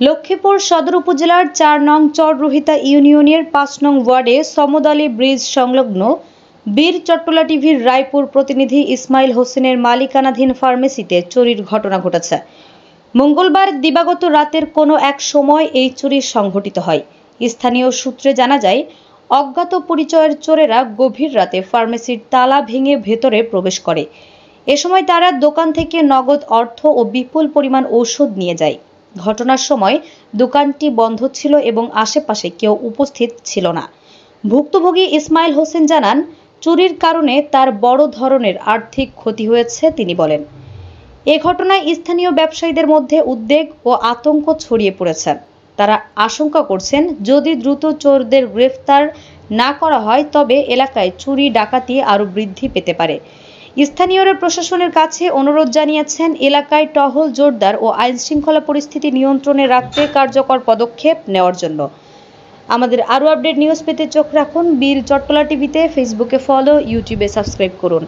লক্ষ্মীপুর সদর উপজেলার ৪ নং চররোহিতা ইউনিয়নের ৫ নং ওয়ার্ডে সমদালী ব্রিজ সংলগ্ন বীর চট্টলা টিভির রায়পুর প্রতিনিধি ইসমাইল হোসেনের মালিকানাধীন ফার্মেসিতে চুরির ঘটনা ঘটেছে। মঙ্গলবার দিবাগত রাতের কোনো এক সময় এই চুরি সংঘটিত হয়। স্থানীয় সূত্রে জানা যায়, অজ্ঞাত পরিচয়ের চোরেরা গভীর রাতে ফার্মেসির তালা ভেঙে ভেতরে প্রবেশ করে। এ সময় তারা দোকান থেকে নগদ অর্থ ও বিপুল পরিমাণ ঔষধ নিয়ে যায়। ঘটনার সময় দোকানটি বন্ধ ছিল এবং আশেপাশে কেউ উপস্থিত ছিল না। ভুক্তভোগী ইসমাইল হোসেন জানান, চুরির কারণে তার বড় ধরনের আর্থিক ক্ষতি হয়েছে। তিনি বলেন, এ ঘটনায় স্থানীয় ব্যবসায়ীদের মধ্যে উদ্বেগ ও আতঙ্ক ছড়িয়ে পড়েছে। তারা আশঙ্কা করছেন, যদি দ্রুত চোরদের গ্রেফতার না করা হয় তবে এলাকায় চুরি ডাকাতি আরও বৃদ্ধি পেতে পারে। স্থানীয়রা প্রশাসনের কাছে অনুরোধ জানিয়েছেন এলাকায় টহল জোরদার ও আইনশৃঙ্খলা পরিস্থিতি নিয়ন্ত্রণে রাখতে কার্যকর পদক্ষেপ নেওয়ার জন্য। আমাদের আরও আপডেট নিউজ পেতে চোখ রাখুন বীর চট্টলা টিভিতে। ফেসবুকে ফলো, ইউটিউবে সাবস্ক্রাইব করুন।